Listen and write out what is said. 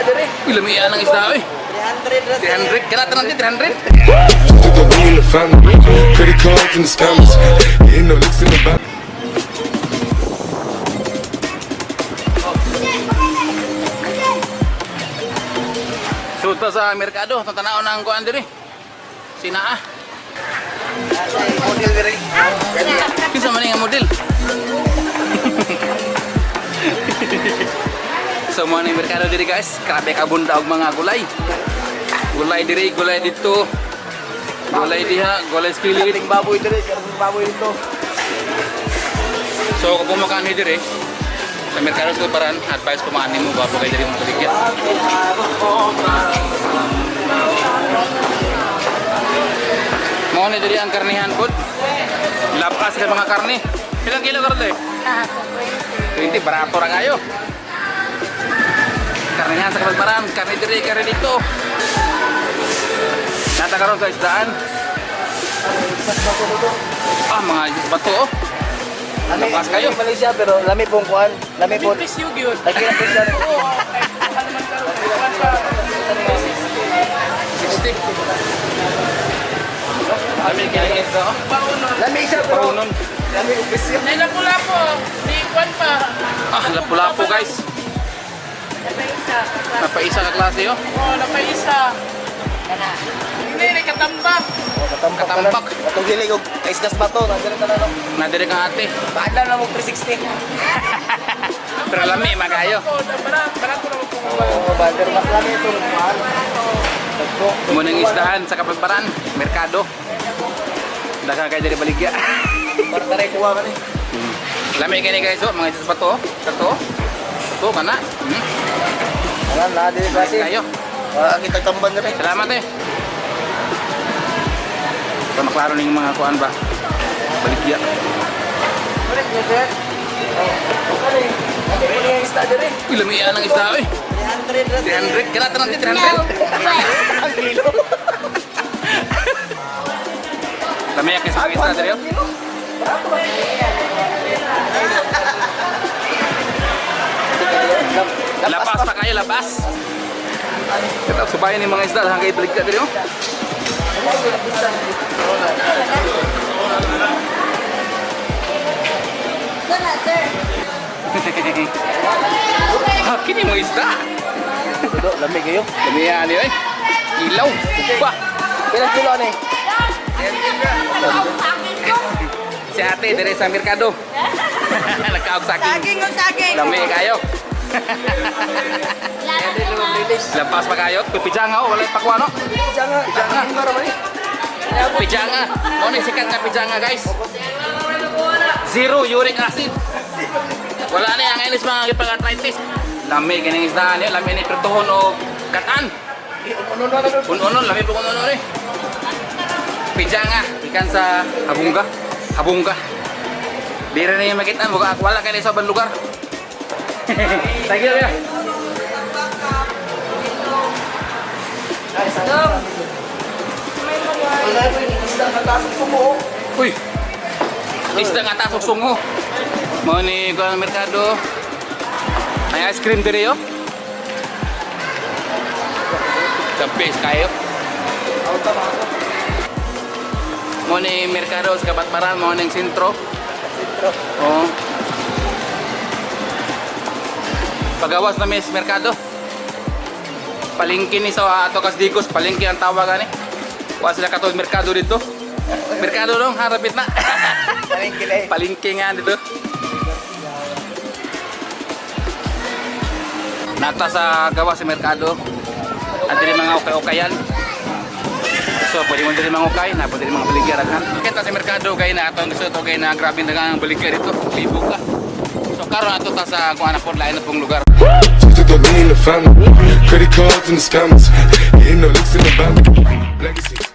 dire. Ilamian ng isda oy. 300. 300. Kailangan natin 300. Took the lean in the family, credit cards and the scammers, hitting no licks in the back. Suto sa merkado, tatanaw na ang kuan dire. Sinaa. Model dire. Kinsa man nga model? So mo ni merkado diri guys, grabe ka bunda og mga gulay. Gulay diri, gulay dito. Gulay diha, gulay skili. Kating baboy dire, kating baboy dito. So kung pumakaan ni diri sa merkado sa Paran, advice ko maani mo bago kay diri mo paligid. Mo ni diri ang karnihan pod. Lapas ka mga karne. Ilang kilo karne? 20 barato ra kayo. Karnihan sa Kapagparan, karne diri, karne dito. Nata karon sa isdaan. Mga bato oh. Lapas kayo. Malaysia pero lami pong kuan, lami po. Presyo gyud. Lagi na pesa. 60. Kami kaya ito. Lami siya pero Paunon. lami ko pesa. Nay lapu-lapu, di kwan pa. Lapu-lapu guys. Napaisa. Napaisa ka klase oh. Oh, napaisa. Hindi, katambak. Katambak. Atong dili og isdas ba to, nandiyan ka na no. Nadiri ka ate. Paadlan na mo 360. Pero lami magayo. Oh, barato naman po. Oh, bader mas lami ito kuan. Tagko. Munang isdahan sa Kapagparan, merkado. Daghang kay diri baligya. Para taray kuha ka ni. Lami kini guys oh, mga isdas pa to. Kato. To kana. Alam na dili kasi. Kayo. Kita tamban dire. Salamat eh. Ito maklaro ning mga kuan ba. Baligya. Balik niya sir. Kani. Kani ko yung isda dire. Ilamian ng isda oy. 300. 300. Kailangan natin 300. Ang kilo. Lami kay sa isda dire. Lapas pa kayo, lapas. Kita subayan ni mga isda hanggang ibaligya dire oh. Kini mo isda. Duduk lami kayo. Lamian ni oy. Ilaw. Ba. Pila kilo ni? Si ate dire sa merkado. Nagkaog sa akin. Saging o saging. Lami kayo. Lapas pa kayo. Pipijanga oh, wala pakwa no. Pijanga. Pijanga ra man ni. Pijanga. Mo ni sikat na pijanga guys. Zero uric acid. Wala ni ang inis mga gipag-arthritis. Lami kining isda ni, lami ni pertuhon o katan. Unon, lami po unon ni. Pijanga ikan sa Habungga. Habungga. Bira na yung makita mo, wala kayo sa ibang lugar. Sige ya. Wala ko yung isda na taas sumo. Uy. Isda nga tasok sungo. Mo ni ko merkado. May ice cream dire yo. Kapis kayo. Mo ni merkado sa Kapagparan, mo ning sentro. Oh. Pagawas na mes merkado. Palengke ni sa ato Kasdikos, palengke ang tawag ani. Wa sila katong merkado dito. Merkado dong, harapit na. Palengke lai. Palengke nga dito. Nata sa gawa sa merkado. At dili mga ukay-ukayan. So, pwede mo dili mga ukay, na pwede mga baligya raghan. Kita sa merkado kay na atong gusto to kay na grabe dagang baligya dito. Libo ka. So, karon ato ta sa kung ano po lain na pong lugar. Took the lean in the family, credit cards and the scammers, hitting no licks in the back. Legacy.